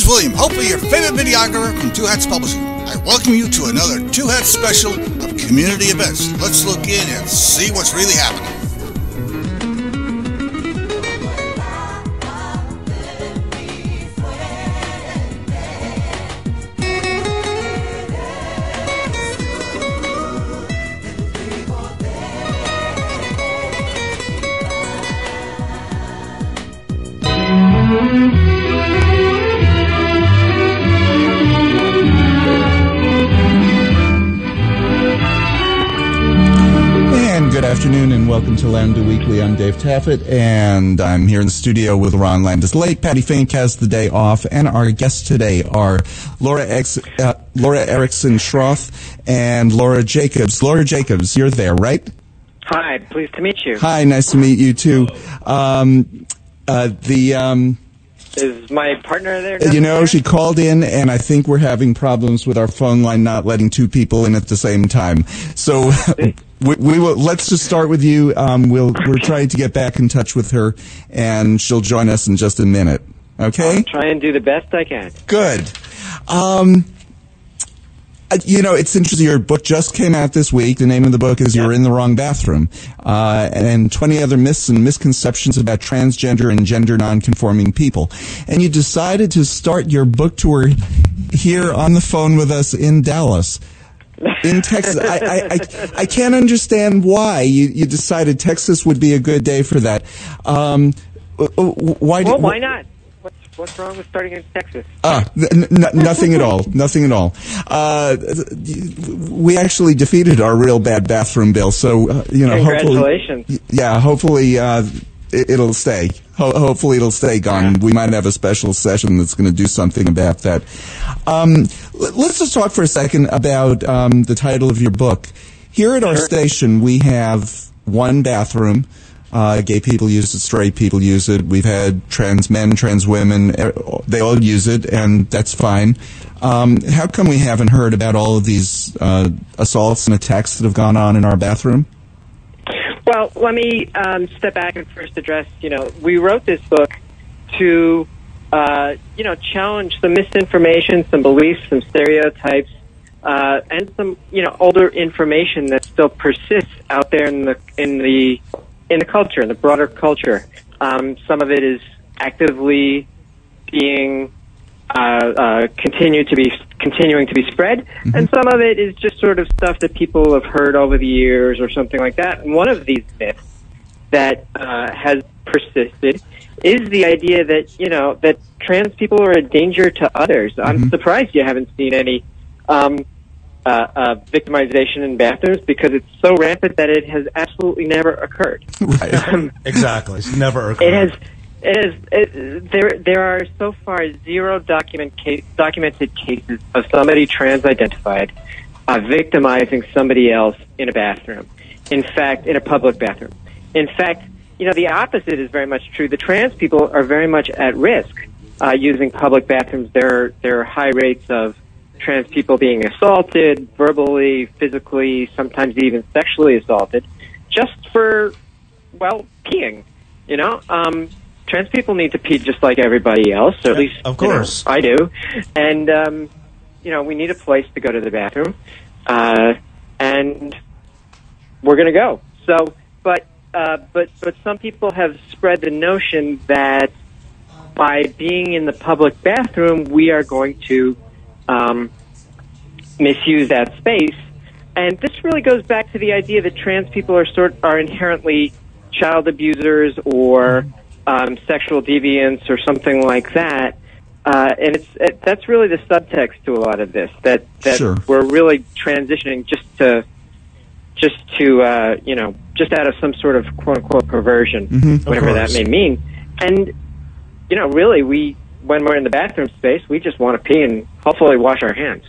William, hopefully your favorite videographer from Two Hats Publishing. I welcome you to another Two Hats special of community events. Let's look in and see what's really happening. Good afternoon and welcome to Lambda Weekly. I'm Dave Taffet, and I'm here in the studio with Lerone Landis. Late Patti Fink has the day off, and our guests today are Laura Erickson Schroth and Laura Jacobs. Laura Jacobs, you're there, right? Hi, pleased to meet you. Hi, nice to meet you too. Is my partner there? You know, she called in, and I think we're having problems with our phone line not letting two people in at the same time. So we will. Let's just start with you. We're trying to get back in touch with her, and she'll join us in just a minute. Okay? I'll try and do the best I can. Good. You know, it's interesting. Your book just came out this week. The name of the book is You're in the Wrong Bathroom, and 20 other myths and misconceptions about transgender and gender nonconforming people. And you decided to start your book tour here on the phone with us in Dallas, in Texas. I can't understand why you decided Texas would be a good day for that. Why not? What's wrong with starting in Texas? Nothing at all. Nothing at all. We actually defeated our real bad bathroom bill, so congratulations. Hopefully it'll stay. Hopefully it'll stay gone. Yeah. We might have a special session that's going to do something about that. Let's just talk for a second about the title of your book. Here at our station, we have one bathroom. Gay people use it, straight people use it. We've had trans men, trans women, they all use it, and that's fine. How come we haven't heard about all of these assaults and attacks that have gone on in our bathroom? Well, let me step back and first address, we wrote this book to, challenge some misinformation, some beliefs, some stereotypes, and some, older information that still persists out there in the culture, in the broader culture. Some of it is actively being continuing to be spread, and some of it is just sort of stuff that people have heard over the years or something like that. And one of these myths that has persisted is the idea that that trans people are a danger to others. I'm surprised you haven't seen any victimization in bathrooms, because it's so rampant that it has absolutely never occurred. Right. Exactly. It's never occurred. There are so far zero documented cases of somebody trans-identified victimizing somebody else in a bathroom. In fact, in a public bathroom. In fact, the opposite is very much true. The trans people are very much at risk using public bathrooms. There are high rates of trans people being assaulted, verbally, physically, sometimes even sexually assaulted, just for, peeing. Trans people need to pee just like everybody else, or at least, of course, I do. And, we need a place to go to the bathroom, and we're going to go. So, but some people have spread the notion that by being in the public bathroom, we are going to misuse that space. And this really goes back to the idea that trans people are inherently child abusers or sexual deviants or something like that. And that's really the subtext to a lot of this, that Sure. We're really transitioning just out of some sort of quote unquote perversion, whatever that may mean. And really, when we're in the bathroom space, we just want to pee and hopefully wash our hands.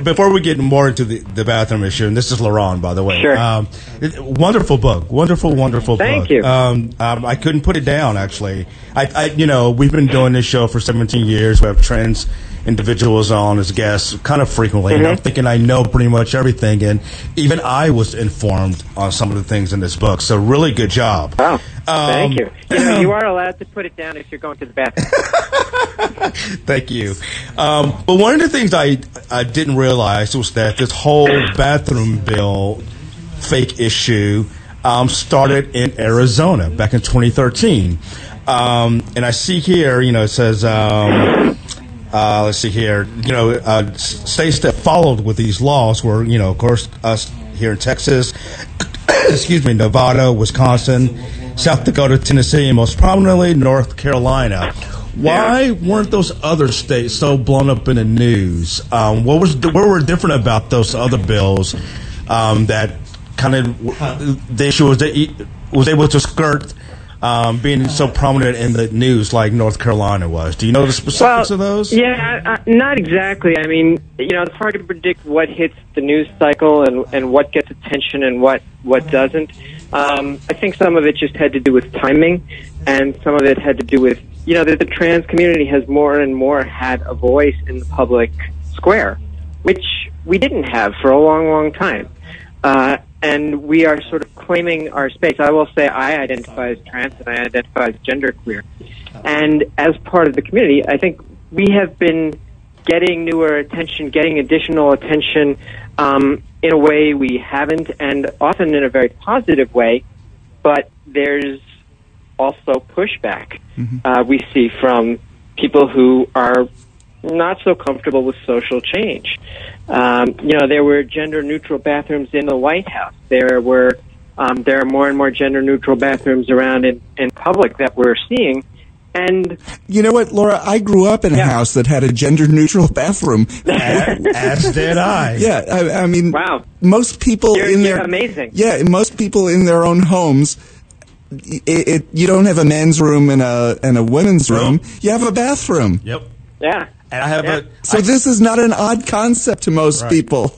Before we get more into the bathroom issue, and this is Leron, by the way. Sure. Wonderful book. Wonderful book. Thank you. I couldn't put it down, actually. We've been doing this show for 17 years. We have trans individuals on as guests kind of frequently, and I'm thinking I know pretty much everything, and even I was informed on some of the things in this book, so really good job. Wow. Thank you. You are allowed to put it down if you're going to the bathroom. Thank you. But one of the things I didn't realize was that this whole bathroom bill fake issue started in Arizona back in 2013. And I see here, it says, let's see here, states that followed with these laws were, of course, us here in Texas, Nevada, Wisconsin, South Dakota, Tennessee, and most prominently North Carolina. Why weren't those other states so blown up in the news? What were different about those other bills that kind of the issue was able to skirt being so prominent in the news like North Carolina was? Do you know the specifics of those? Yeah, not exactly. I mean, it's hard to predict what hits the news cycle and what gets attention and what doesn't. I think some of it just had to do with timing, and some of it had to do with, that the trans community has more and more had a voice in the public square, which we didn't have for a long, long time. And we are sort of claiming our space. I will say I identify as trans and I identify as genderqueer. And as part of the community, I think we have been getting newer attention, getting additional attention in a way we haven't, and often in a very positive way. But there's also pushback we see from people who are not so comfortable with social change. There were gender-neutral bathrooms in the White House. There are more and more gender-neutral bathrooms around in public that we're seeing. And you know what, Laura? I grew up in a house that had a gender-neutral bathroom. As did I. Yeah, I mean, wow. Most people you're amazing. Yeah, most people in their own homes. You don't have a men's room and a women's room. You have a bathroom. Yep. Yeah. And I have So this is not an odd concept to most people.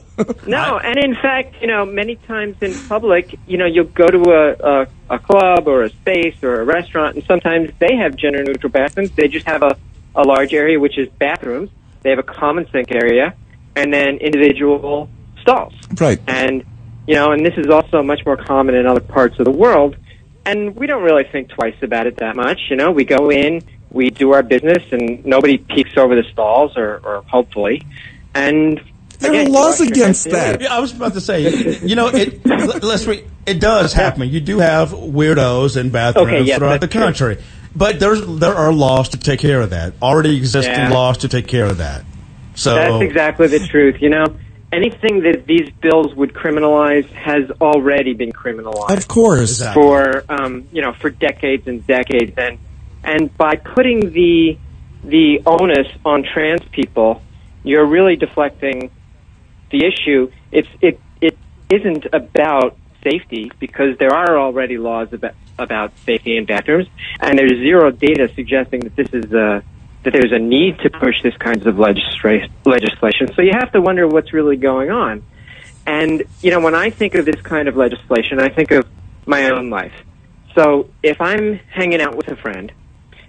No, and in fact, many times in public, you'll go to a club or a space or a restaurant, and sometimes they have gender-neutral bathrooms. They just have a large area, which is bathrooms. They have a common sink area, and then individual stalls. Right. And, and this is also much more common in other parts of the world, and we don't really think twice about it that much. We go in, we do our business, and nobody peeks over the stalls, or hopefully. And there are laws against that. Yeah, I was about to say, it does happen. You do have weirdos in bathrooms throughout the country. True. But there are laws to take care of that. Already existing laws to take care of that. So that's exactly the truth. Anything that these bills would criminalize has already been criminalized. Of course. Exactly. For decades and decades. And by putting the onus on trans people, you're really deflecting the issue. It isn't about safety, because there are already laws about safety in bathrooms, and there's zero data suggesting that that there's a need to push this kinds of legislation. So you have to wonder what's really going on. And when I think of this kind of legislation, I think of my own life. So if I'm hanging out with a friend,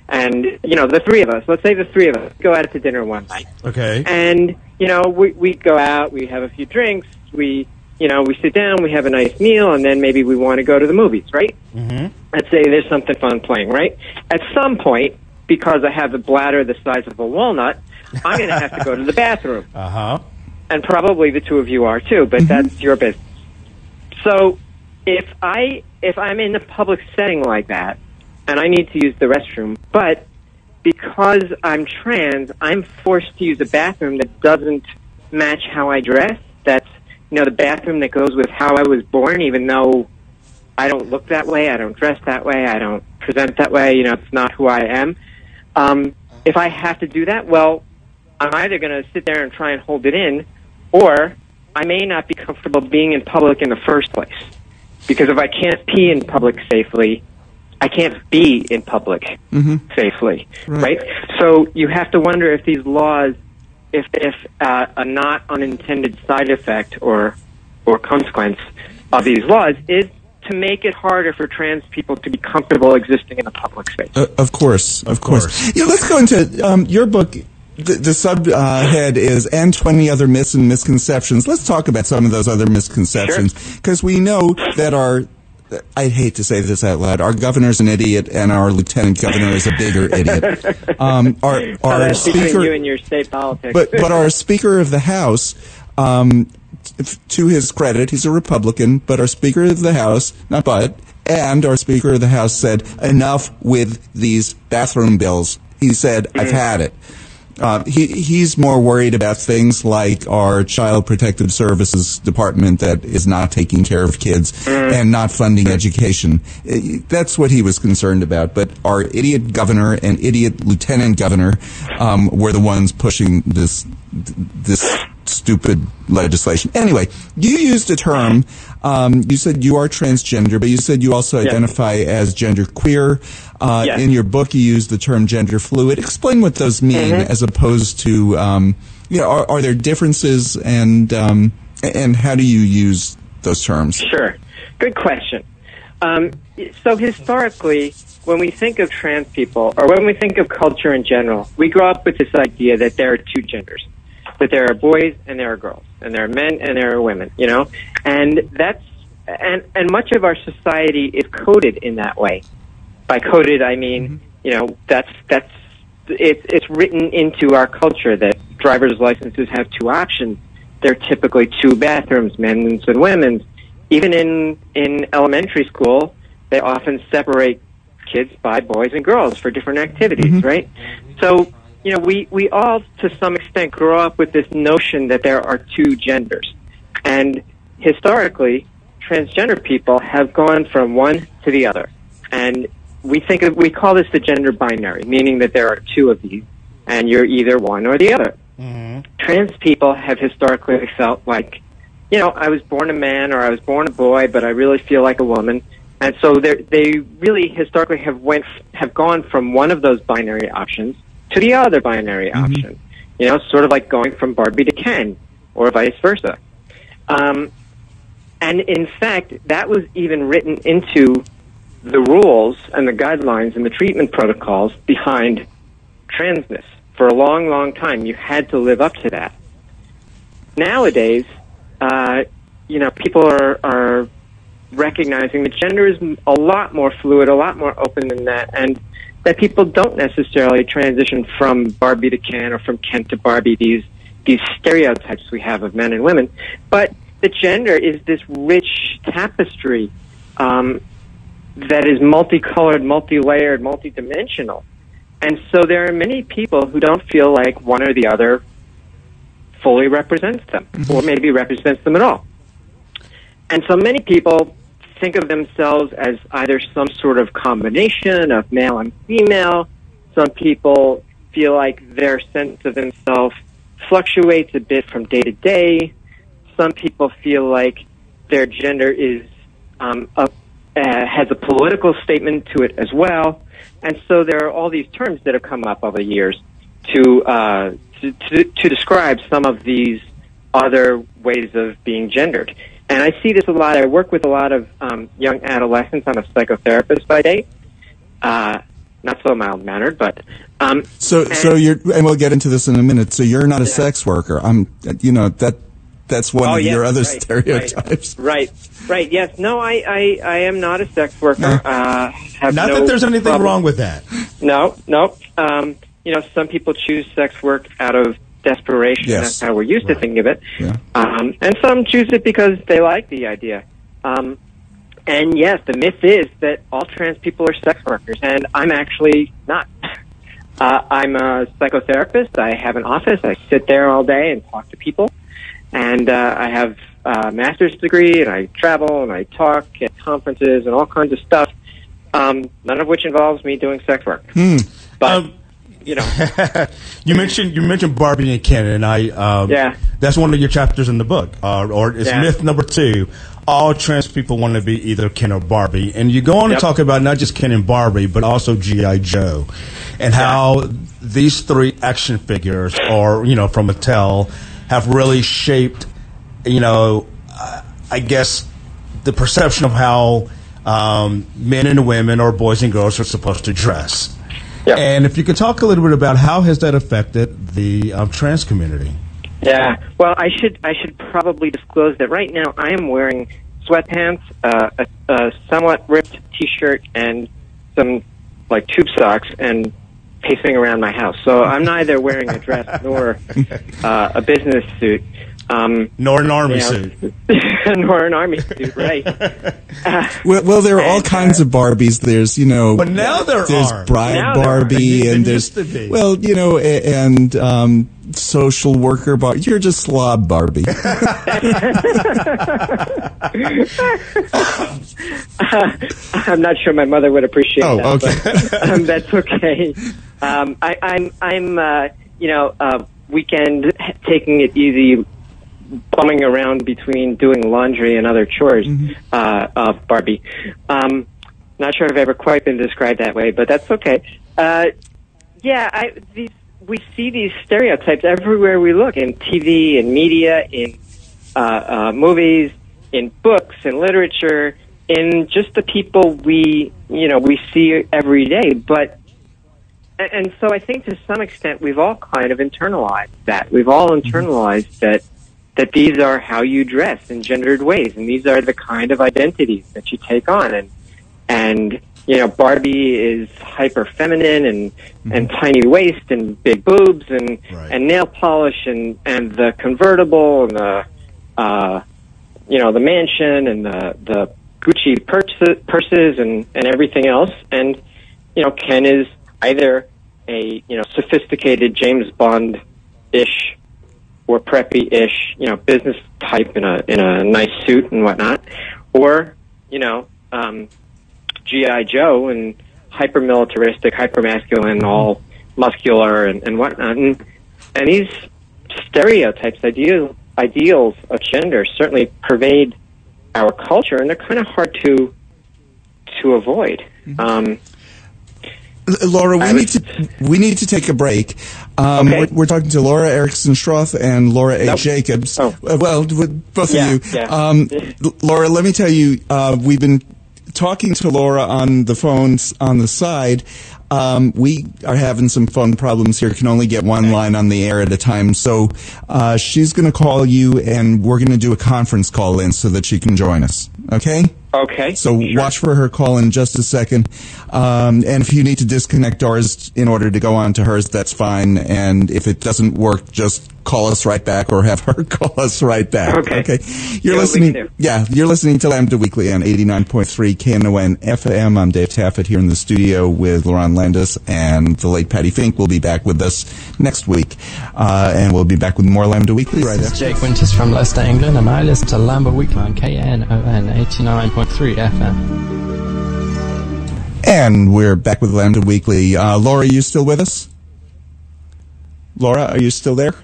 and, the three of us, let's say the three of us go out to dinner one night. Okay. And, we go out, we have a few drinks, we sit down, we have a nice meal, and then maybe we want to go to the movies, right? Mm-hmm. Let's say there's something fun playing, right? At some point, because I have a bladder the size of a walnut, I'm going to have to go to the bathroom. Uh-huh. And probably the two of you are too, but that's your business. So if I'm in a public setting like that, and I need to use the restroom, but because I'm trans, I'm forced to use a bathroom that doesn't match how I dress. That's, the bathroom that goes with how I was born, even though I don't look that way, I don't dress that way, I don't present that way, it's not who I am. If I have to do that, well, I'm either going to sit there and try and hold it in, or I may not be comfortable being in public in the first place. Because if I can't pee in public safely, I can't be in public safely, right? So you have to wonder if these laws, if a not unintended side effect or consequence of these laws is to make it harder for trans people to be comfortable existing in the public space. Of course. Yeah, let's go into your book. The subhead is "And 20 Other Myths and Misconceptions." Let's talk about some of those other misconceptions, because we know that our I hate to say this out loud. Our governor's an idiot, and our lieutenant governor is a bigger idiot. Our speaker, you and your state politics. but our Speaker of the House, to his credit, he's a Republican. But our Speaker of the House, and our Speaker of the House said, "Enough with these bathroom bills." He said, "I've had it." He's more worried about things like our Child Protective Services Department that is not taking care of kids and not funding education. That's what he was concerned about. But our idiot governor and idiot lieutenant governor were the ones pushing this stupid legislation. Anyway, you used a term. You said you are transgender, but you said you also identify as genderqueer. In your book, you use the term gender fluid. Explain what those mean, as opposed to, are there differences, and how do you use those terms? Sure. Good question. So historically, when we think of trans people, or when we think of culture in general, we grow up with this idea that there are two genders, that there are boys and there are girls, and there are men and there are women, and that's, and much of our society is coded in that way. By coded, I mean, it's written into our culture that driver's licenses have two options. They're typically two bathrooms, men's and women's. Even in elementary school, they often separate kids by boys and girls for different activities, right? So, we all, to some extent, grow up with this notion that there are two genders. And historically, transgender people have gone from one to the other. And we call this the gender binary, meaning that there are two of these, and you're either one or the other. Trans people have historically felt like, I was born a man or I was born a boy, but I really feel like a woman. And so they really historically have gone from one of those binary options to the other binary option. Sort of like going from Barbie to Ken, or vice versa. And in fact, that was even written into the rules and the guidelines and the treatment protocols behind transness. For a long, long time, you had to live up to that. Nowadays, people are recognizing that gender is a lot more fluid, a lot more open than that, and that people don't necessarily transition from Barbie to Ken or from Ken to Barbie, these stereotypes we have of men and women. But the gender is this rich tapestry that is multicolored, multi-layered, multidimensional. And so there are many people who don't feel like one or the other fully represents them, or maybe represents them at all. And so many people think of themselves as either some sort of combination of male and female. Some people feel like their sense of themselves fluctuates a bit from day to day. Some people feel like their gender is has a political statement to it as well. And so there are all these terms that have come up over the years to describe some of these other ways of being gendered. And I see this a lot. I work with a lot of young adolescents. I'm a psychotherapist by day. Not so mild-mannered, but... So you're... And we'll get into this in a minute. So you're not a sex worker. That's one of your other stereotypes. Right, yes. No, I am not a sex worker. Not that there's anything wrong with that. No. Some people choose sex work out of desperation. Yes. That's how we're used to thinking of it. Yeah. And some choose it because they like the idea. And yes, the myth is that all trans people are sex workers, and I'm actually not. I'm a psychotherapist. I have an office. I sit there all day and talk to people. And I have a master's degree, and I travel, and I talk at conferences and all kinds of stuff, none of which involves me doing sex work. But, you mentioned Barbie and Ken, and that's one of your chapters in the book, or it's myth number 2. All trans people want to be either Ken or Barbie. And you go on to talk about not just Ken and Barbie, but also G.I. Joe, and how these 3 action figures, or, from Mattel, have really shaped, I guess, the perception of how men and women, or boys and girls, are supposed to dress. Yep. And if you could talk a little bit about how has that affected the trans community? Yeah. Well, I should probably disclose that right now I am wearing sweatpants, a somewhat ripped T-shirt, and some like tube socks, and pacing around my house. So I'm neither wearing a dress nor a business suit. Nor an army suit. Nor an army suit, right. Well, there are all kinds of Barbies. There's, But now there's Bride Now Barbie, there and there's, and social worker Barbie. You're just slob Barbie. I'm not sure my mother would appreciate that. Oh, okay. But, that's okay. I'm weekend taking it easy, bumming around between doing laundry and other chores, Barbie. Not sure if I've ever quite been described that way, but that's okay. We see these stereotypes everywhere we look, in TV, in media, in movies, in books, in literature, in just the people we see every day. And so I think to some extent we've all kind of internalized that. We've all internalized that these are how you dress in gendered ways, and these are the kind of identities that you take on. And Barbie is hyper feminine and tiny waist and big boobs and nail polish and the convertible and the mansion and the Gucci purses and everything else. And Ken is either a sophisticated James Bond-ish or preppy-ish business type in a nice suit and whatnot, or G.I. Joe and hyper militaristic, hyper masculine, all muscular and whatnot. And these stereotypes, ideals of gender certainly pervade our culture, and they're kind of hard to avoid. Laura, we need to take a break. Okay. We're talking to Laura Erickson Schroth and Laura A. Jacobs. Oh. Well, with both of you. Yeah. Laura, let me tell you, we've been talking to Laura on the phones on the side. We are having some phone problems here. Can only get one line on the air at a time. So she's going to call you, and we're going to do a conference call in so that she can join us. Okay? Okay. So watch for her call in just a second. And if you need to disconnect ours in order to go on to hers, that's fine. And if it doesn't work, just call us right back or have her call us right back. Okay. You're listening to Lambda Weekly on 89.3 Knon FM. I'm Dave Taffet here in the studio with Lerone Landis, and the late Patti Fink will be back with us next week. And we'll be back with more Lambda Weekly right after. Jake Winters from Leicester, England, and I listen to Lambda Weekly on Knon 89.3 FM. And we're back with Lambda Weekly. Laura, are you still with us? Laura, are you still there?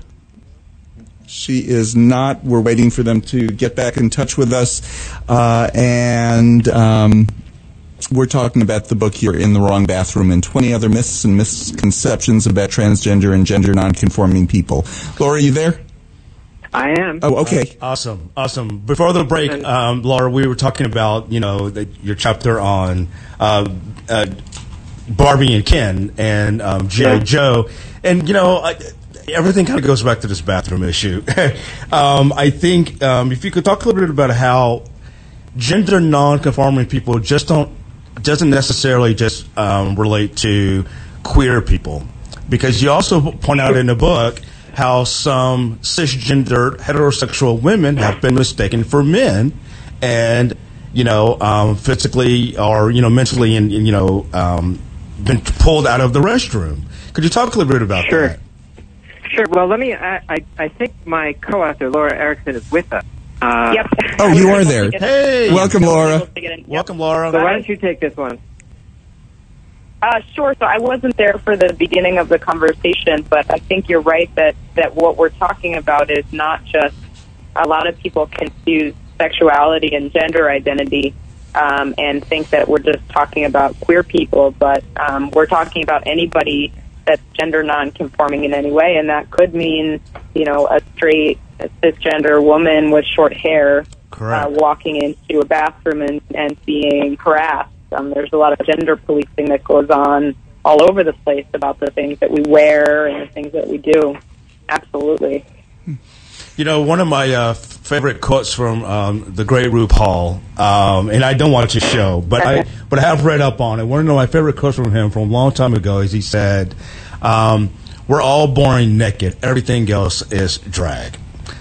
She is not. We're waiting for them to get back in touch with us. And we're talking about the book You're in the Wrong Bathroom and 20 Other Myths and Misconceptions about Transgender and Gender Nonconforming People. Laura, are you there? I am. Oh, okay. Awesome. Before the break, Laura, we were talking about, your chapter on Barbie and Ken and G.I. Joe. And, everything kind of goes back to this bathroom issue. I think if you could talk a little bit about how gender non-conforming people doesn't necessarily just relate to queer people. Because you also point out in the book how some cisgender heterosexual women have been mistaken for men, and physically or mentally and been pulled out of the restroom. Could you talk a little bit about that? Sure. Well, let me. I think my co-author Laura Erickson is with us. Yep. Oh, you are there. Hey, welcome, Laura. Welcome, Laura. So why don't you take this one? Sure. So I wasn't there for the beginning of the conversation, but I think you're right that what we're talking about is not just a lot of people confuse sexuality and gender identity and think that we're just talking about queer people, but we're talking about anybody that's gender non-conforming in any way, and that could mean, a straight cisgender woman with short hair walking into a bathroom and being harassed. There's a lot of gender policing that goes on all over the place about the things that we wear and the things that we do. Absolutely. You know, one of my favorite quotes from the great RuPaul, and I don't watch his show, but I have read up on it. One of my favorite quotes from him from a long time ago is he said, "We're all born naked. Everything else is drag."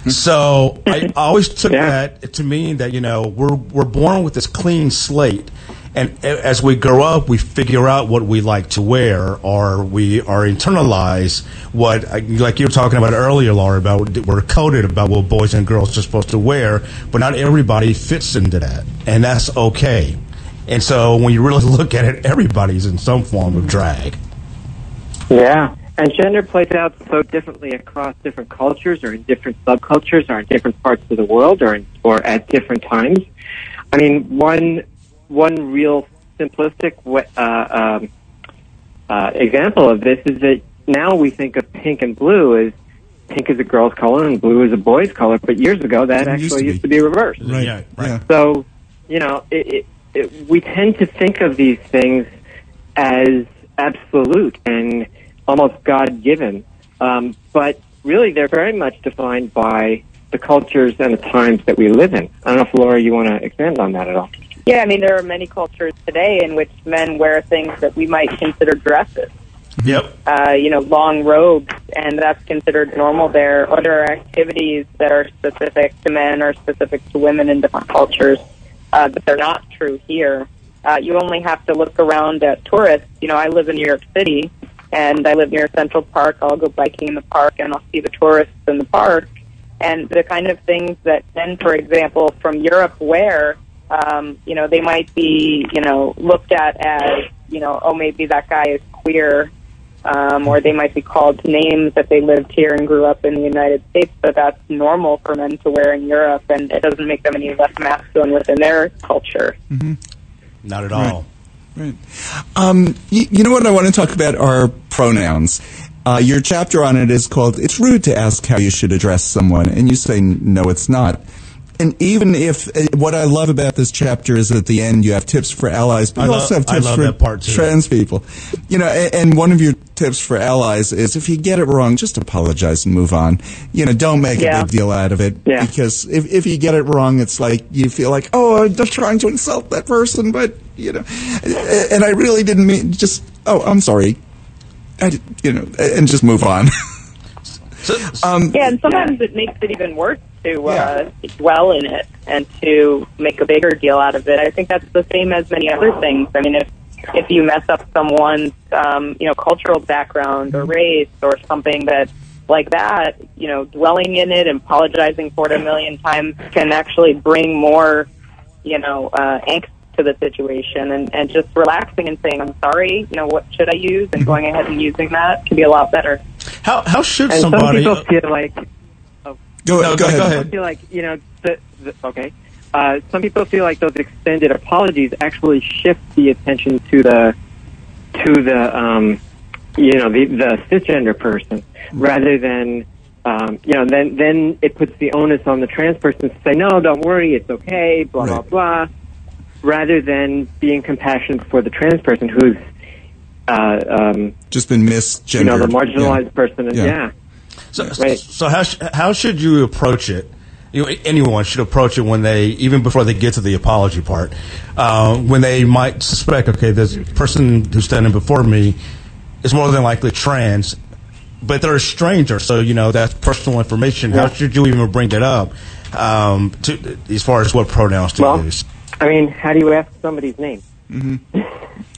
So I always took that to mean that, you know, we're born with this clean slate. And as we grow up, we figure out what we like to wear, or we are internalized what, like you were talking about earlier, Laura, about we're coded about what boys and girls are supposed to wear, but not everybody fits into that, and that's okay. And so when you really look at it, everybody's in some form of drag. Yeah, and gender plays out so differently across different cultures, or in different subcultures, or in different parts of the world, or at different times. I mean, one real simplistic example of this is that now we think of pink and blue as pink is a girl's color and blue is a boy's color, but years ago that actually used to be reversed. Right. Yeah, right. Yeah. So, you know, we tend to think of these things as absolute and almost God-given, but really they're very much defined by the cultures and the times that we live in. I don't know if, Laura, you want to expand on that at all. Yeah, I mean, there are many cultures today in which men wear things that we might consider dresses. Yep. You know, long robes, and that's considered normal there. Or there are activities that are specific to men or specific to women in different cultures, but they're not true here. You only have to look around at tourists. You know, I live in New York City, and I live near Central Park. I'll go biking in the park, and I'll see the tourists in the park. And the kind of things that men, for example, from Europe wear, you know, they might be, you know, looked at as, you know, oh, maybe that guy is queer, or they might be called names that they lived here and grew up in the United States, but that's normal for men to wear in Europe, and it doesn't make them any less masculine within their culture. Mm-hmm. Not at all. Right. You know what I want to talk about are pronouns. Your chapter on it is called "It's Rude to Ask How You Should Address Someone," and you say, no, it's not. And even if, what I love about this chapter is at the end you have tips for allies, but you also have tips for trans people. You know, and one of your tips for allies is if you get it wrong, just apologize and move on. You know, don't make a big deal out of it. Yeah. Because if you get it wrong, it's like you feel like, oh, I'm just trying to insult that person, but, you know, and I really didn't mean, just, oh, I'm sorry. You know, and just move on. Yeah, and sometimes it makes it even worse to dwell in it and to make a bigger deal out of it. I think that's the same as many other things. I mean, if you mess up someone's you know, cultural background or race or something that like that, you know, dwelling in it and apologizing for it a million times can actually bring more, you know, angst to the situation, and just relaxing and saying, I'm sorry, you know, what should I use, and going ahead and using that can be a lot better. How should and somebody... Some people feel like... Go ahead. Some feel like, you know, some people feel like those extended apologies actually shift the attention to the you know, the cisgender person, rather than, you know, then it puts the onus on the trans person to say, no, don't worry, it's okay, blah, blah, blah, rather than being compassionate for the trans person who's just been misgendered. You know, the marginalized person. And, So how should you approach it? You know, anyone should approach it when they, even before they get to the apology part, when they might suspect, okay, this person who's standing before me is more than likely trans, but they're a stranger, so, you know, that's personal information. How should you even bring it up as far as what pronouns to use? I mean, how do you ask somebody's name? Mm-hmm.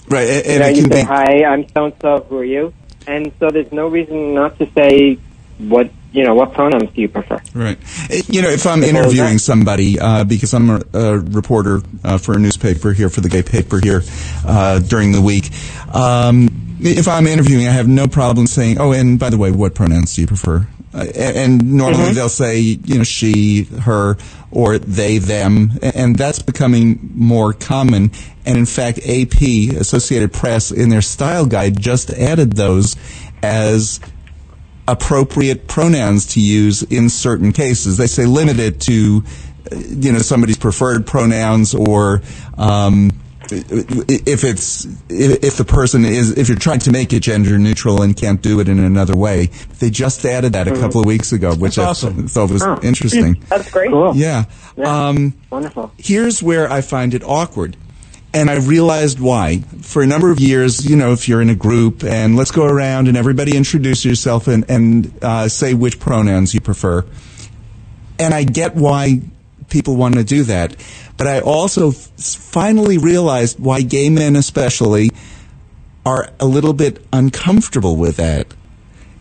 Right, and you know, you say, hi, I'm so-and-so, who are you? And so there's no reason not to say what pronouns do you prefer? Right. You know, if I'm interviewing somebody, because I'm a reporter for a newspaper here, for the gay paper here during the week, if I'm interviewing, I have no problem saying, oh, and by the way, what pronouns do you prefer? And normally they'll say, you know, she, her, or they, them, and that's becoming more common. And in fact, AP, Associated Press, in their style guide just added those as appropriate pronouns to use in certain cases. They say limit it to, you know, somebody's preferred pronouns or, if the person if you're trying to make it gender neutral and can't do it in another way. They just added that a couple of weeks ago, which I thought was interesting. That's great. Cool. Yeah. Wonderful. Here's where I find it awkward. And I realized why. For a number of years, if you're in a group and let's go around and everybody introduce yourself and say which pronouns you prefer. And I get why people want to do that. But I also finally realized why gay men especially are a little bit uncomfortable with that.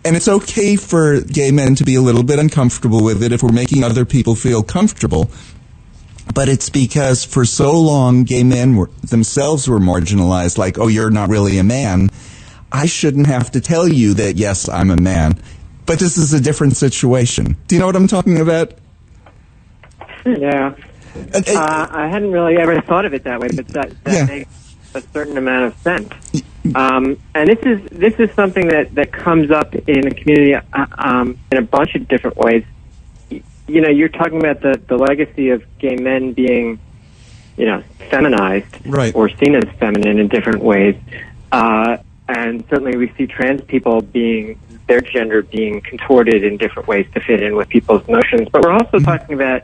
And it's okay for gay men to be a little bit uncomfortable with it if we're making other people feel comfortable. But it's because for so long gay men themselves were marginalized, like, oh, you're not really a man. I shouldn't have to tell you that, yes, I'm a man. But this is a different situation. Do you know what I'm talking about? Yeah. I hadn't really ever thought of it that way, but that makes a certain amount of sense. And this is something that comes up in a community in a bunch of different ways. You're talking about the legacy of gay men being, feminized, right, or seen as feminine in different ways. And certainly we see trans people their gender being contorted in different ways to fit in with people's notions. But we're also talking about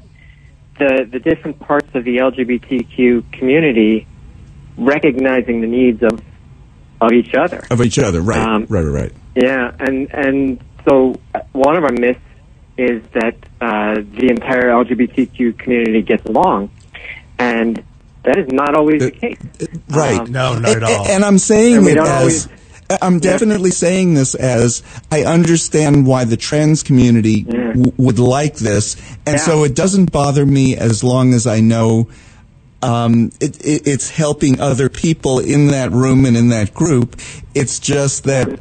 the different parts of the LGBTQ community recognizing the needs of each other. Of each other, right. Right. Yeah, and so one of our myths is that the entire LGBTQ community gets along, and that is not always the case. Right. No, not at all. And I'm saying it as... I'm definitely saying this as I understand why the trans community would like this, and so it doesn't bother me as long as I know it's helping other people in that room and in that group. It's just that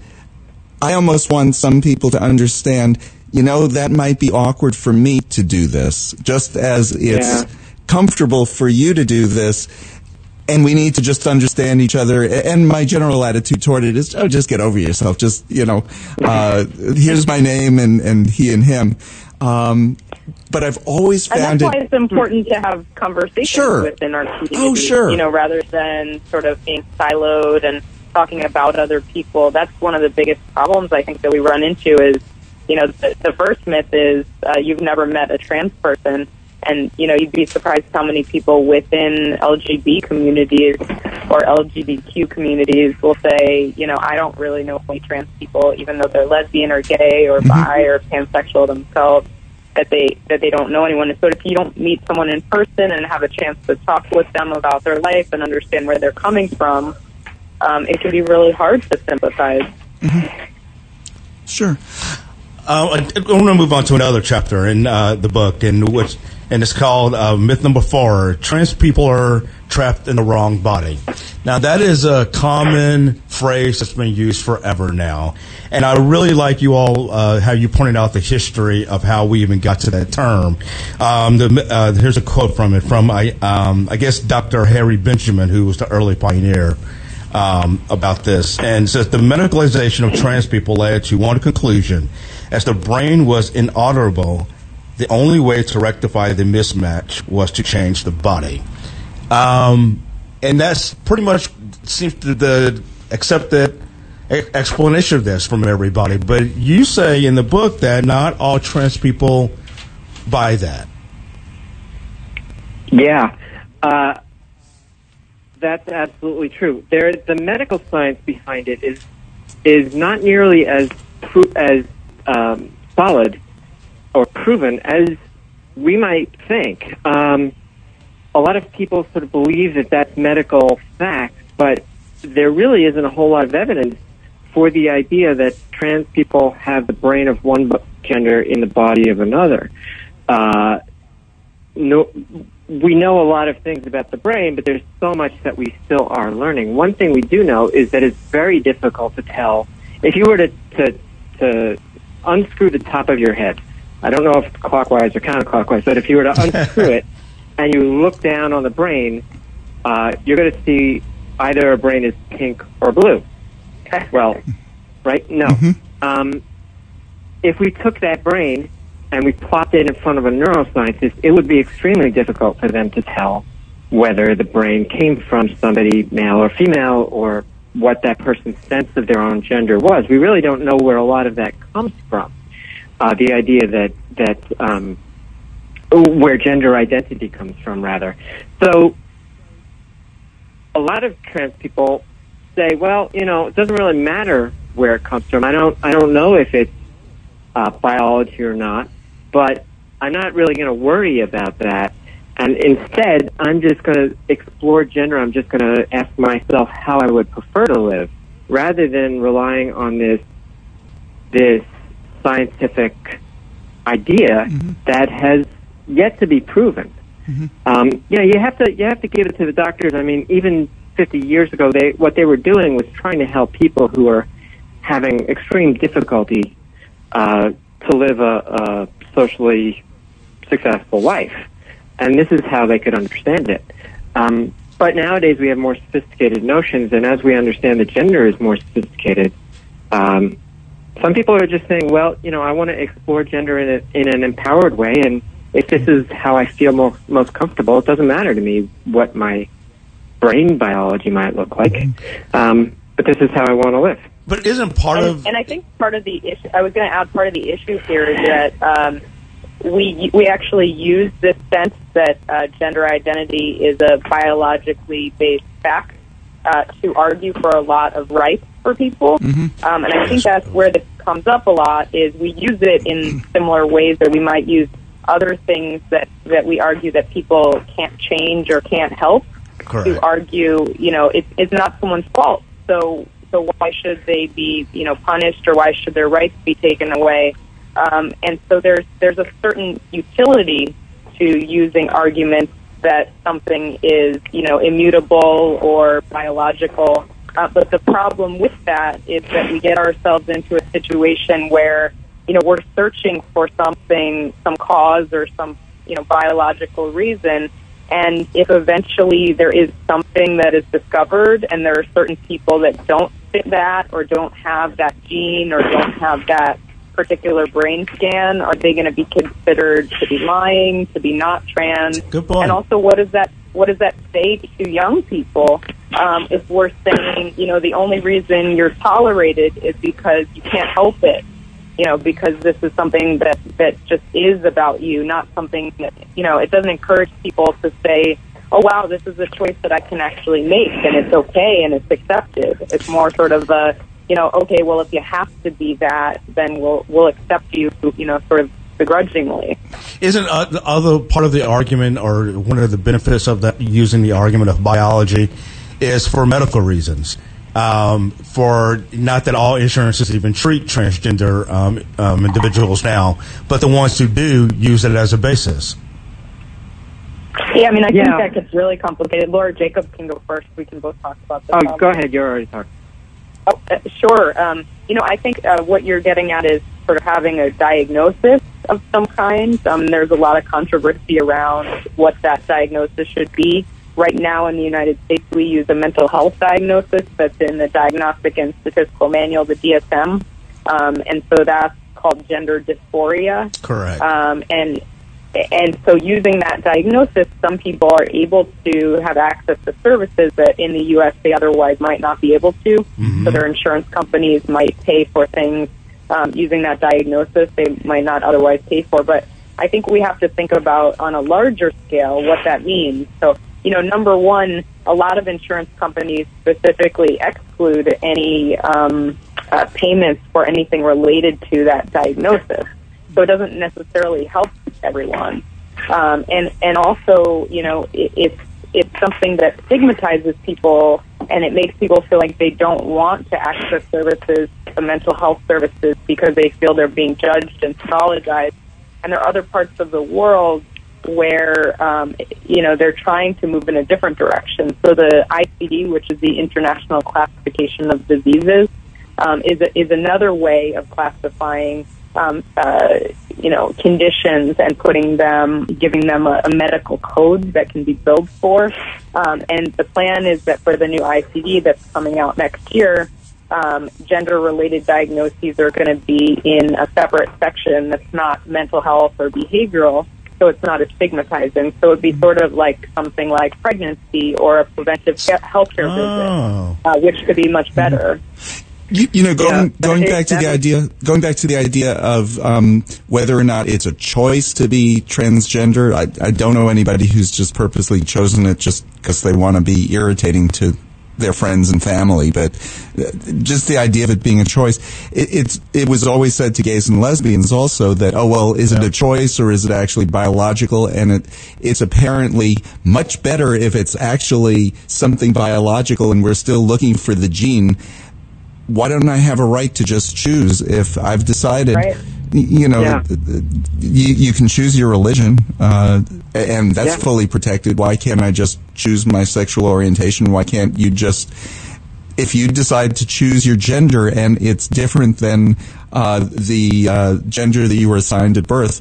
I almost want some people to understand, that might be awkward for me to do this, just as it's comfortable for you to do this. And we need to just understand each other. And my general attitude toward it is, just get over yourself. Just, here's my name and he and him. But I've always found and that's why it's important to have conversations within our community. Oh, sure. Rather than sort of being siloed and talking about other people. That's one of the biggest problems I think that we run into is, the first myth is you've never met a trans person. And, you'd be surprised how many people within LGBT communities or LGBTQ communities will say, I don't really know any trans people, even though they're lesbian or gay or bi or pansexual themselves, that they don't know anyone. And so if you don't meet someone in person and have a chance to talk with them about their life and understand where they're coming from, it can be really hard to sympathize. Sure. I want to move on to another chapter in the book, and it's called Myth Number 4, Trans People Are Trapped in the Wrong Body. Now, that is a common phrase that's been used forever now. And I really like you all, how you pointed out the history of how we even got to that term. Here's a quote from it, I guess, Dr. Harry Benjamin, who was the early pioneer about this. And it says, the medicalization of trans people led to one conclusion. As the brain was inaudible, the only way to rectify the mismatch was to change the body. And that's pretty much seems to the accepted explanation of this from everybody. But you say in the book that not all trans people buy that. Yeah, that's absolutely true. The medical science behind it is not nearly as solid or proven as we might think. A lot of people sort of believe that that's medical fact, but there really isn't a whole lot of evidence for the idea that trans people have the brain of one gender in the body of another. We know a lot of things about the brain, but there's so much that we still are learning. One thing we do know is that it's very difficult to tell. If you were to unscrew the top of your head, I don't know if it's clockwise or counterclockwise, but if you were to unscrew it and you look down on the brain, you're going to see either a brain is pink or blue. Well, right? No. If we took that brain and we plopped it in front of a neuroscientist, it would be extremely difficult for them to tell whether the brain came from somebody male or female, or what that person's sense of their own gender was. We really don't know where a lot of that comes from. The idea that where gender identity comes from, rather. So a lot of trans people say, well, you know, it doesn't really matter where it comes from. I don't know if it's biology or not, but I'm not really going to worry about that. And instead, I'm just going to explore gender. I'm just going to ask myself how I would prefer to live, rather than relying on this scientific idea that has yet to be proven. You know, you have to give it to the doctors. I mean, even 50 years ago, what they were doing was trying to help people who are having extreme difficulty to live a socially successful life. And this is how they could understand it. But nowadays we have more sophisticated notions, and as we understand that gender is more sophisticated, some people are just saying, well, you know, I want to explore gender in an empowered way, and if this is how I feel most comfortable, it doesn't matter to me what my brain biology might look like. But this is how I want to live. But isn't part of... And I think part of the issue, I was going to add, part of the issue here is that we actually use this sense that gender identity is a biologically based fact to argue for a lot of rights for people. And I think that's where this comes up a lot, is we use it in similar ways that we might use other things that we argue that people can't change or can't help. Correct. To argue, you know, it's not someone's fault. So why should they be, you know, punished, or why should their rights be taken away? And so there's a certain utility to using arguments that something is, you know, immutable or biological. But the problem with that is that we get ourselves into a situation where, you know, we're searching for something, some cause or some, you know, biological reason. And if eventually there is something that is discovered and there are certain people that don't fit that or don't have that gene or don't have that particular brain scan, are they going to be considered to be lying, to be not trans? Good point. And also, what does that say to young people if we're saying, you know, the only reason you're tolerated is because you can't help it, you know, because this is something that just is about you, not something that, you know, it doesn't encourage people to say, oh, wow, this is a choice that I can actually make, and it's okay, and it's accepted. It's more sort of a, you know, okay, well, if you have to be that, then we'll accept you, you know, sort of begrudgingly. Isn't the other part of the argument, or one of the benefits of that, using the argument of biology, is for medical reasons? For not that all insurances even treat transgender individuals now, but the ones who do use it as a basis. Yeah, I mean, I think that gets really complicated. Laura Jacobs can go first. We can both talk about this. Oh, go ahead. You're already talking. Oh, sure. You know, I think what you're getting at is sort of having a diagnosis of some kind. There's a lot of controversy around what that diagnosis should be. Right now in the United States, we use a mental health diagnosis that's in the Diagnostic and Statistical Manual, the DSM. And so that's called gender dysphoria. Correct. And so using that diagnosis, some people are able to have access to services that in the U.S. they otherwise might not be able to. So their insurance companies might pay for things using that diagnosis they might not otherwise pay for. But I think we have to think about, on a larger scale, what that means. So, you know, number one, a lot of insurance companies specifically exclude any payments for anything related to that diagnosis. So it doesn't necessarily help everyone. And also, you know, it's something that stigmatizes people, and it makes people feel like they don't want to access services, mental health services, because they feel they're being judged and pathologized. And there are other parts of the world where, you know, they're trying to move in a different direction. So the ICD, which is the International Classification of Diseases, is another way of classifying you know, conditions and giving them a medical code that can be billed for. And the plan is that for the new ICD that's coming out next year, gender-related diagnoses are going to be in a separate section that's not mental health or behavioral, so it's not as stigmatizing. So it'd be sort of like something like pregnancy or a preventive healthcare visit, which could be much better. Going back to the idea of whether or not it's a choice to be transgender, I don't know anybody who's just purposely chosen it just because they want to be irritating to their friends and family, but just the idea of it being a choice. It was always said to gays and lesbians also that, oh, well, is it a choice or is it actually biological? And it's apparently much better if it's actually something biological and we're still looking for the gene. Why don't I have a right to just choose if I've decided, you can choose your religion, and that's fully protected. Why can't I just choose my sexual orientation? Why can't you just, if you decide to choose your gender and it's different than the gender that you were assigned at birth,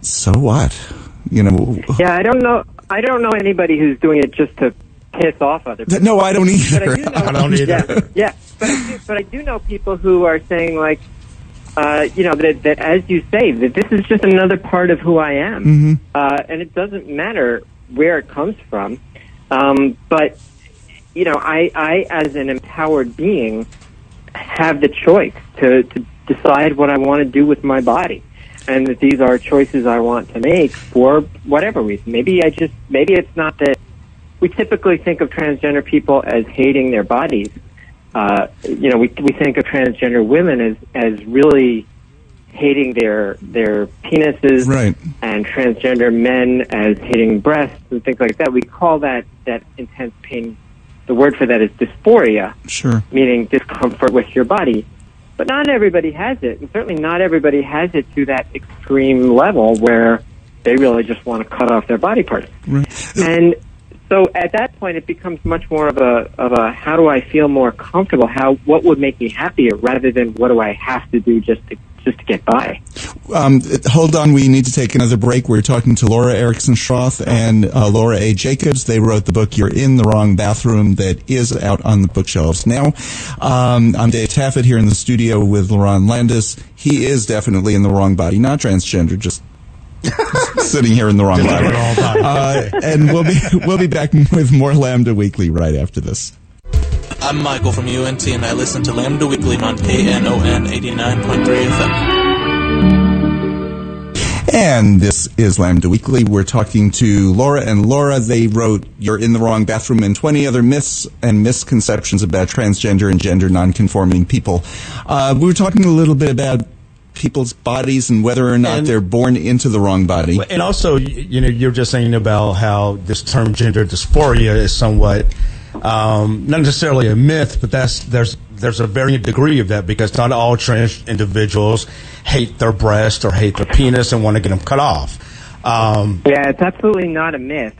so what? Yeah, I don't know anybody who's doing it just to piss off other people. No, I don't either. I don't either. Yeah. But I do know people who are saying, like, that as you say, that this is just another part of who I am. And it doesn't matter where it comes from. But, I, as an empowered being, have the choice to decide what I want to do with my body. And that these are choices I want to make for whatever reason. Maybe it's not that we typically think of transgender people as hating their bodies. We think of transgender women as really hating their penises, right, and transgender men as hating breasts and things like that. We call that intense pain. The word for that is dysphoria, sure, meaning discomfort with your body. But not everybody has it, and certainly not everybody has it to that extreme level where they really just want to cut off their body parts. Right. And so at that point, it becomes much more of a how do I feel more comfortable? What would make me happier, rather than what do I have to do just to get by. Hold on, we need to take another break. We're talking to Laura Erickson Schroth and Laura A. Jacobs. They wrote the book "You're in the Wrong Bathroom" that is out on the bookshelves now. I'm Dave Taffet here in the studio with Lerone Landis. He is definitely in the wrong body, not transgender, just sitting here in the wrong body. And we'll be back with more Lambda Weekly right after this. I'm Michael from UNT, and I listen to Lambda Weekly on Knon 89.3 FM. And this is Lambda Weekly. We're talking to Laura and Laura. They wrote "You're in the Wrong Bathroom" and 20 other myths and misconceptions about transgender and gender nonconforming people. We were talking a little bit about people's bodies and whether or not they're born into the wrong body. And also, you're just saying about how this term gender dysphoria is somewhat not necessarily a myth, but there's a varying degree of that, because not all trans individuals hate their breast or hate their penis and want to get them cut off. Yeah, it's absolutely not a myth.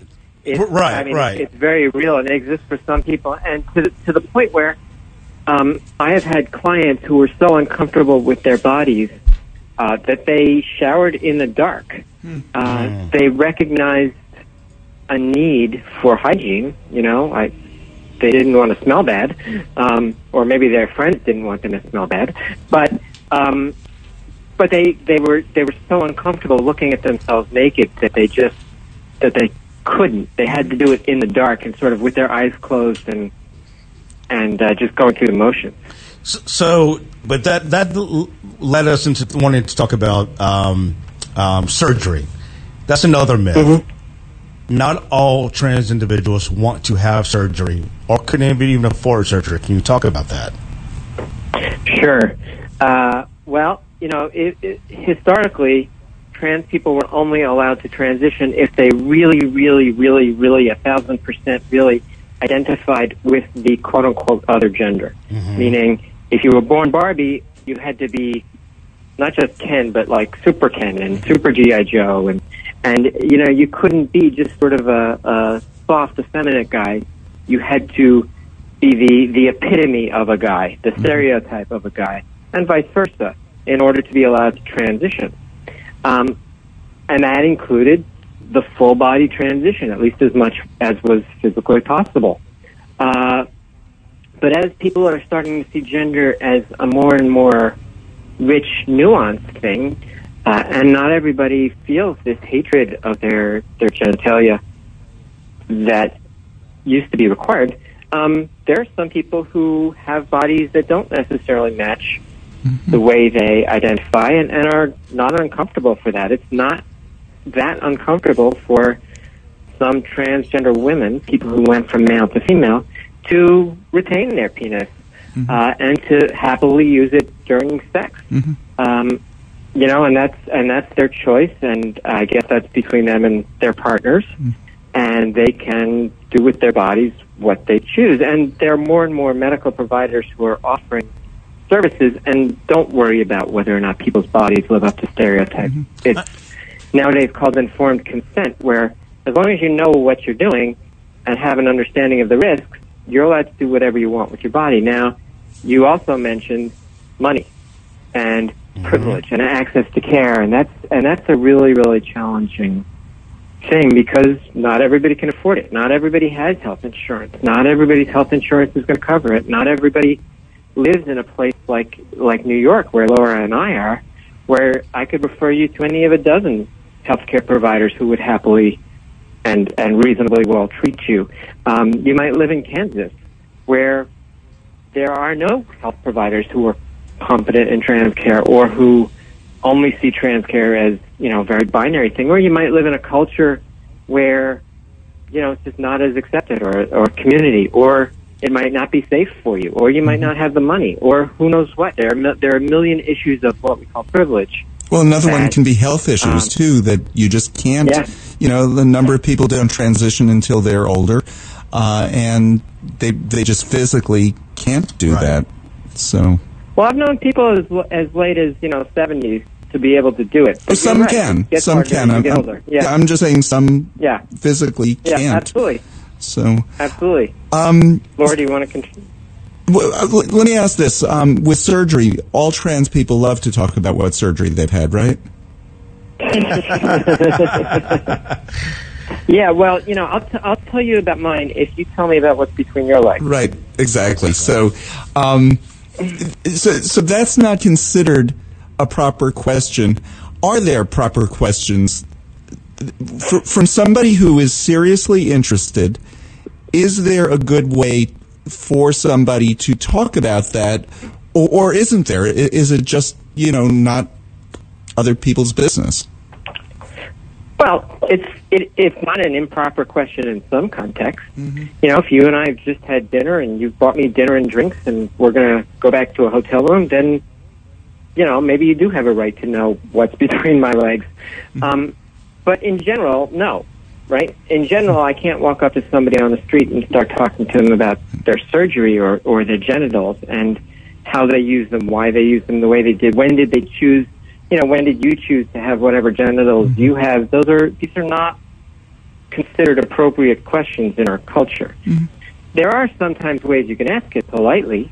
Right. It's very real, and it exists for some people, and to the point where I have had clients who were so uncomfortable with their bodies that they showered in the dark. They recognized a need for hygiene. They didn't want to smell bad, or maybe their friends didn't want them to smell bad. But they were so uncomfortable looking at themselves naked that they couldn't. They had to do it in the dark and sort of with their eyes closed and just going through the motions. But that led us into wanting to talk about surgery. That's another myth. Mm-hmm. Not all trans individuals want to have surgery, or couldn't even afford surgery. Can you talk about that? Sure. Well, historically, trans people were only allowed to transition if they really, really, really, really 1,000% really identified with the quote-unquote other gender. Mm-hmm. Meaning, if you were born Barbie, you had to be not just Ken, but like Super Ken and Super G.I. Joe, and you couldn't be just sort of a soft, effeminate guy. You had to be the epitome of a guy, the stereotype of a guy, and vice versa, in order to be allowed to transition. And that included the full body transition, at least as much as was physically possible. But as people are starting to see gender as a more and more rich, nuanced thing, And not everybody feels this hatred of their genitalia that used to be required. There are some people who have bodies that don't necessarily match the way they identify and are not uncomfortable for that. It's not that uncomfortable for some transgender women, people who went from male to female, to retain their penis and to happily use it during sex. You know, and that's their choice, and I guess that's between them and their partners, and they can do with their bodies what they choose. And there are more and more medical providers who are offering services and don't worry about whether or not people's bodies live up to stereotypes. It's nowadays called informed consent, where as long as you know what you're doing and have an understanding of the risks, you're allowed to do whatever you want with your body. Now, you also mentioned money and privilege and access to care, and that's a really, really challenging thing because not everybody can afford it. Not everybody has health insurance. Not everybody's health insurance is going to cover it. Not everybody lives in a place like New York, where Laura and I are, where I could refer you to any of a dozen healthcare providers who would happily and reasonably well treat you. You might live in Kansas, where there are no health providers who are competent in trans care or who only see trans care as, you know, a very binary thing. Or you might live in a culture where, you know, it's just not as accepted or community, or it might not be safe for you, or you might not have the money, or who knows what. There are a million issues of what we call privilege. Well, another one can be health issues, too, that you just can't, you know, the number of people don't transition until they're older, and they just physically can't do that. So. Well, I've known people as late as, you know, 70s to be able to do it. Well, some can. Some can. I'm just saying some physically can't. Yeah, absolutely. So. Absolutely. Laura, do you want to continue? Well, let me ask this. With surgery, all trans people love to talk about what surgery they've had, right? Yeah, well, you know, I'll tell you about mine if you tell me about what's between your legs. Right, exactly. So, so that's not considered a proper question. Are there proper questions from somebody who is seriously interested? Is there a good way for somebody to talk about that, or isn't there? Is it just, you know, not other people's business? Well, it's not an improper question in some contexts. You know, if you and I have just had dinner and you've bought me dinner and drinks and we're going to go back to a hotel room, then, you know, maybe you do have a right to know what's between my legs. But in general, no, right? In general, I can't walk up to somebody on the street and start talking to them about their surgery or their genitals and how they use them, why they use them the way they did, when did they choose. You know, when did you choose to have whatever genitals you have? These are not considered appropriate questions in our culture. There are sometimes ways you can ask it politely,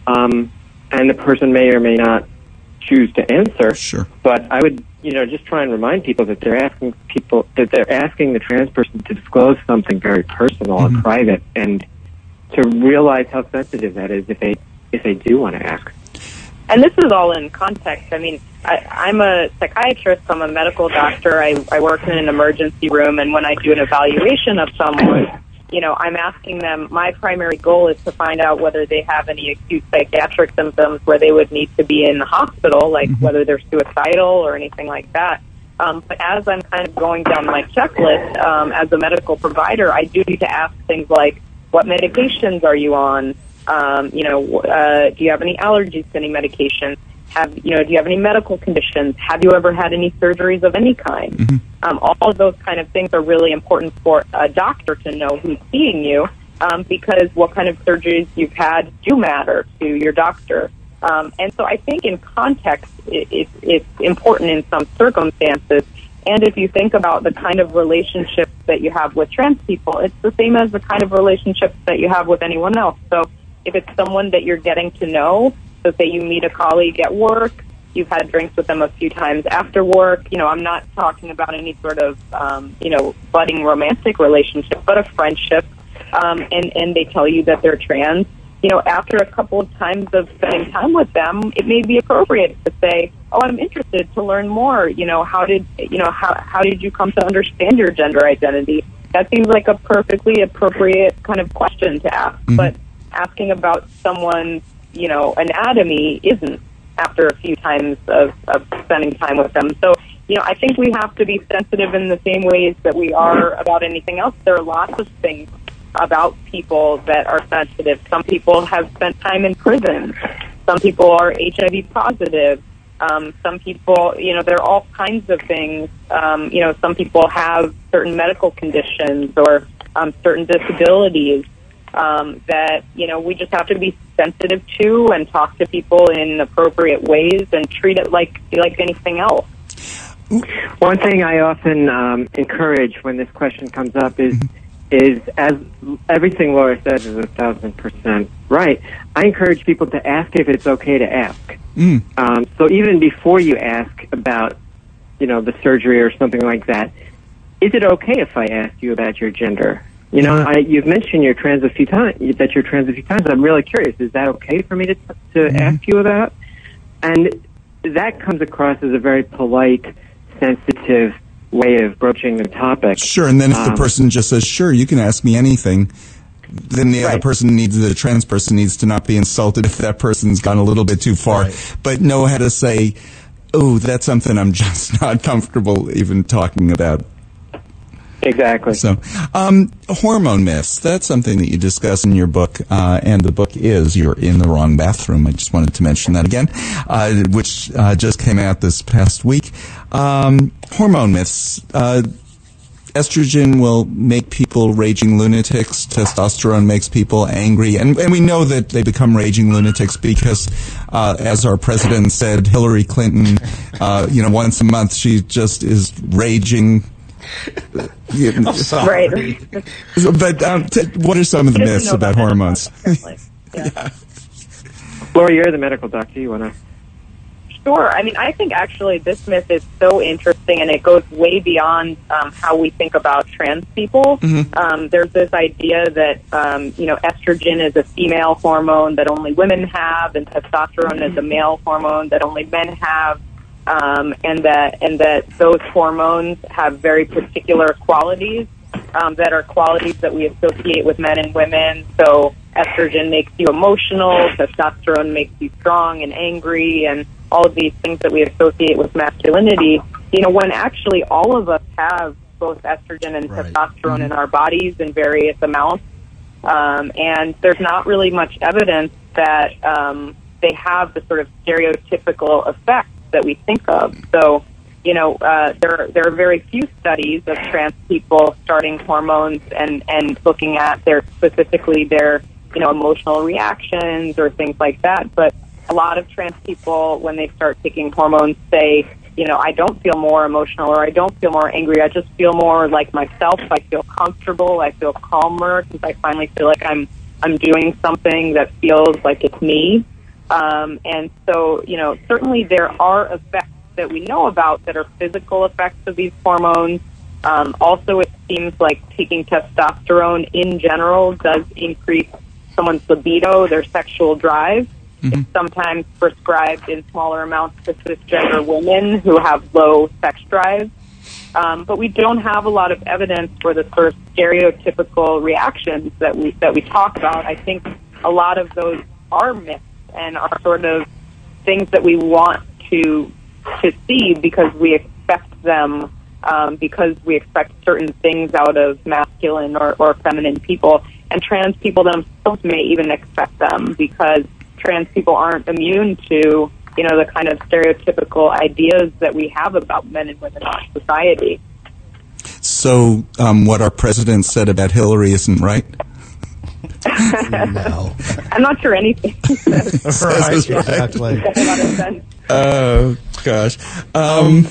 and the person may or may not choose to answer. Sure. But I would, you know, just try and remind people that they're asking the trans person to disclose something very personal and private, and to realize how sensitive that is if they do want to ask. And this is all in context. I mean, I'm a psychiatrist. I'm a medical doctor. I work in an emergency room, and when I do an evaluation of someone, you know, I'm asking them, my primary goal is to find out whether they have any acute psychiatric symptoms where they would need to be in the hospital, like whether they're suicidal or anything like that. But as I'm kind of going down my checklist, as a medical provider, I do need to ask things like, what medications are you on? You know, do you have any allergies to any medications? Do you have any medical conditions? Have you ever had any surgeries of any kind? All of those kind of things are really important for a doctor to know who's seeing you, because what kind of surgeries you've had do matter to your doctor. And so I think in context, it's important in some circumstances. And if you think about the kind of relationships that you have with trans people, it's the same as the kind of relationships that you have with anyone else. So if it's someone that you're getting to know, so say you meet a colleague at work, you've had drinks with them a few times after work, you know, I'm not talking about any sort of, you know, budding romantic relationship, but a friendship, and they tell you that they're trans, you know, after a couple of times of spending time with them, it may be appropriate to say, oh, I'm interested to learn more. How did you come to understand your gender identity? That seems like a perfectly appropriate kind of question to ask. Mm-hmm. But asking about someone's, anatomy isn't, after a few times of spending time with them. So, I think we have to be sensitive in the same ways that we are about anything else. There are lots of things about people that are sensitive. Some people have spent time in prison. Some people are HIV positive. Some people, there are all kinds of things. Some people have certain medical conditions or certain disabilities that, we just have to be sensitive to and talk to people in appropriate ways and treat it like anything else. One thing I often encourage when this question comes up is as everything Laura says is 1,000% right. I encourage people to ask if it's okay to ask. So even before you ask about, the surgery or something like that, is it okay if I ask you about your gender? You've mentioned you're trans a few times. That you're trans a few times. I'm really curious. Is that okay for me to ask you about? And that comes across as a very polite, sensitive way of broaching the topic. Sure, and then if the person just says, sure, you can ask me anything, then the other trans person needs to not be insulted if that person's gone a little bit too far, but know how to say, oh, that's something I'm just not comfortable even talking about. Exactly. So, hormone myths, that's something that you discuss in your book, and the book is You're in the Wrong Bathroom. I just wanted to mention that again, which just came out this past week. Hormone myths. Estrogen will make people raging lunatics. Testosterone makes people angry. And we know that they become raging lunatics because, as our president said, Hillary Clinton, once a month, she just is raging. I'm sorry. Right. But what are some of the myths about hormones? Yeah. Laura, you're the medical doctor. You want to? Sure. I think actually this myth is so interesting, and it goes way beyond how we think about trans people. Mm-hmm. There's this idea that estrogen is a female hormone that only women have, and testosterone is a male hormone that only men have. And that those hormones have very particular qualities that are qualities that we associate with men and women. So estrogen makes you emotional, testosterone makes you strong and angry, and all of these things that we associate with masculinity. When actually all of us have both estrogen and testosterone in our bodies in various amounts, and there's not really much evidence that they have the sort of stereotypical effects that we think of. So, there are very few studies of trans people starting hormones and looking at specifically their emotional reactions or things like that. But a lot of trans people, when they start taking hormones, say, I don't feel more emotional or I don't feel more angry. I just feel more like myself. I feel comfortable. I feel calmer because I finally feel like I'm doing something that feels like it's me. And so, certainly there are effects that we know about that are physical effects of these hormones. Also, it seems like taking testosterone in general does increase someone's libido, their sexual drive. Mm-hmm. It's sometimes prescribed in smaller amounts to cisgender women who have low sex drive. But we don't have a lot of evidence for the sort of stereotypical reactions that we talk about. I think a lot of those are myths and are sort of things that we want to see because we expect them, because we expect certain things out of masculine or feminine people. And trans people themselves may even expect them because trans people aren't immune to, the kind of stereotypical ideas that we have about men and women in our society. So what our president said about Hillary isn't right? No. I'm not sure anything. Right, exactly. Oh, gosh. I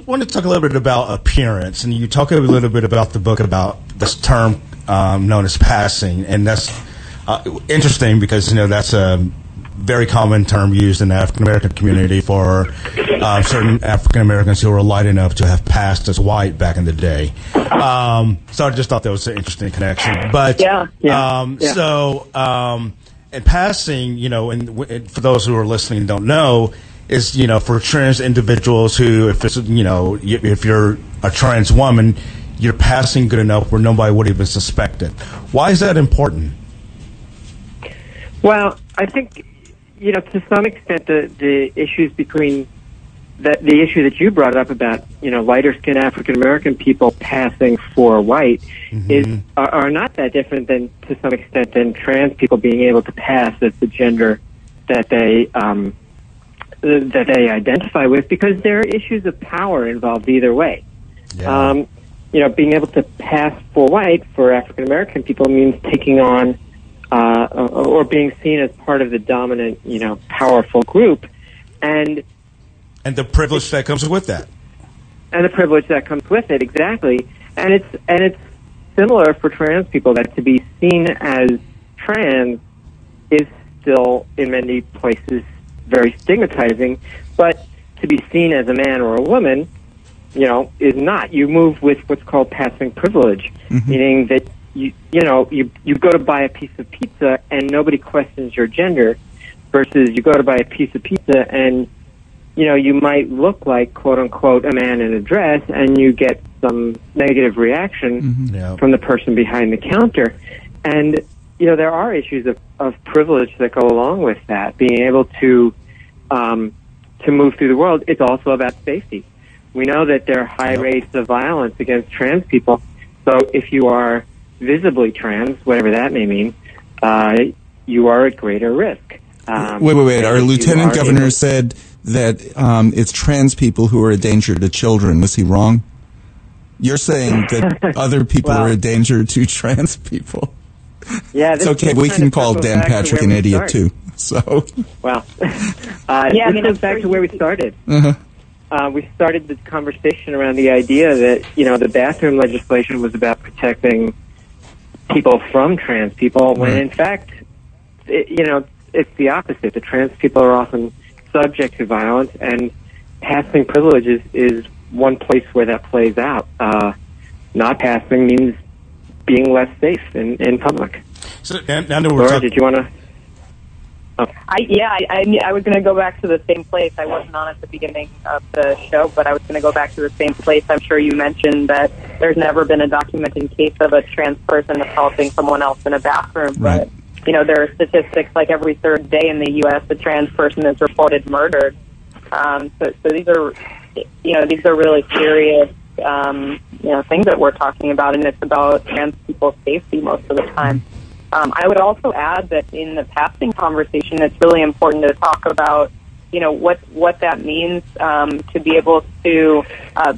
want to talk a little bit about appearance, and you talk a little bit about the book about this term known as passing, and that's interesting because, that's a very common term used in the African American community for certain African Americans who were light enough to have passed as white back in the day. So I just thought that was an interesting connection. But so in passing, and for those who are listening and don't know, is, for trans individuals who, if it's, if you're a trans woman, you're passing good enough where nobody would even suspect it. Why is that important? Well, I think, to some extent, the issues between the issue that you brought up about, lighter skinned African American people passing for white are not that different than, to some extent, than trans people being able to pass as the gender that they identify with, because there are issues of power involved either way. Yeah. Being able to pass for white for African American people means taking on or being seen as part of the dominant, powerful group, and the privilege that comes with that. And the privilege that comes with it, exactly. And it's similar for trans people, that to be seen as trans is still, in many places, very stigmatizing, but to be seen as a man or a woman, is not. You move with what's called passing privilege, meaning that you go to buy a piece of pizza and nobody questions your gender, versus you go to buy a piece of pizza and you might look like, quote unquote, a man in a dress, and you get some negative reaction from the person behind the counter. And there are issues of privilege that go along with that. Being able to move through the world, it's also about safety. We know that there are high rates of violence against trans people. So if you are visibly trans, whatever that may mean, you are at greater risk. Wait. Our lieutenant governor said that it's trans people who are a danger to children. Was he wrong? You're saying that other people are a danger to trans people. Yeah, it's okay. We can call Dan Patrick an idiot too. So, well, this goes back to where we started. We started the conversation around the idea that the bathroom legislation was about protecting people from trans people, when in fact, it's the opposite. The trans people are often subject to violence, and passing privileges is one place where that plays out. Not passing means being less safe in public. So now that Laura, did you want to? Oh. I was going to go back to the same place. I wasn't on at the beginning of the show, but I was going to go back to the same place. I'm sure you mentioned that there's never been a documented case of a trans person assaulting someone else in a bathroom. Right. But, there are statistics like every third day in the U.S. a trans person is reported murdered. So these are really serious, things that we're talking about, and it's about trans people's safety most of the time. I would also add that in the passing conversation, it's really important to talk about, what that means to be able to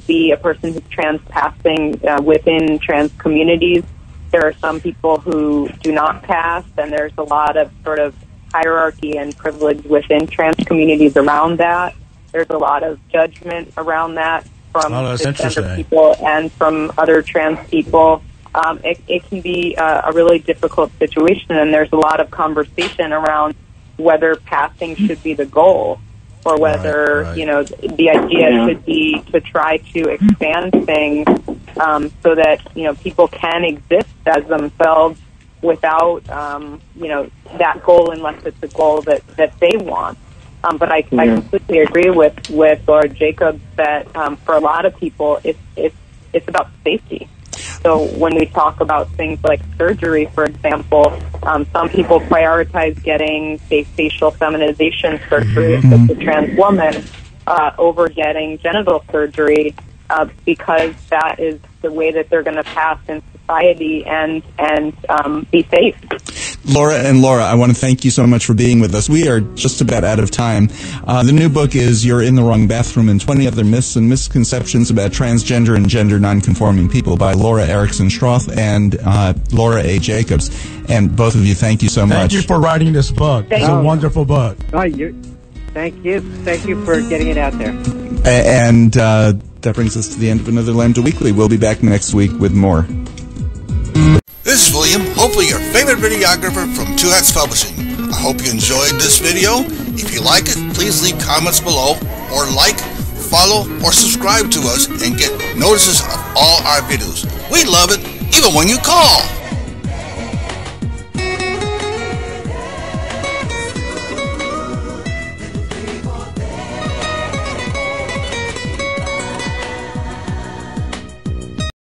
be a person who's trans passing within trans communities. There are some people who do not pass, and there's a lot of sort of hierarchy and privilege within trans communities around that. There's a lot of judgment around that from cisgender people and from other trans people. It can be a really difficult situation, and there's a lot of conversation around whether passing should be the goal, or whether the idea should be to try to expand things so that people can exist as themselves without that goal, unless it's a goal that they want. But I completely agree with Laura Jacobs that for a lot of people it's about safety. So when we talk about things like surgery, for example, some people prioritize getting, say, facial feminization surgery if it's a trans woman over getting genital surgery because that is the way that they're going to pass in society and be safe. Laura, I want to thank you so much for being with us. We are just about out of time. The new book is You're in the Wrong Bathroom and 20 Other Myths and Misconceptions About Transgender and Gender Nonconforming People by Laura Erickson Schroth and Laura A. Jacobs. And both of you, thank you so much. Thank you for writing this book. It's a wonderful book. Thank you. Thank you for getting it out there. And that brings us to the end of another Lambda Weekly. We'll be back next week with more. This is William, hopefully your favorite videographer from Two Hats Publishing. I hope you enjoyed this video. If you like it, please leave comments below, or like, follow, or subscribe to us and get notices of all our videos. We love it, even when you call.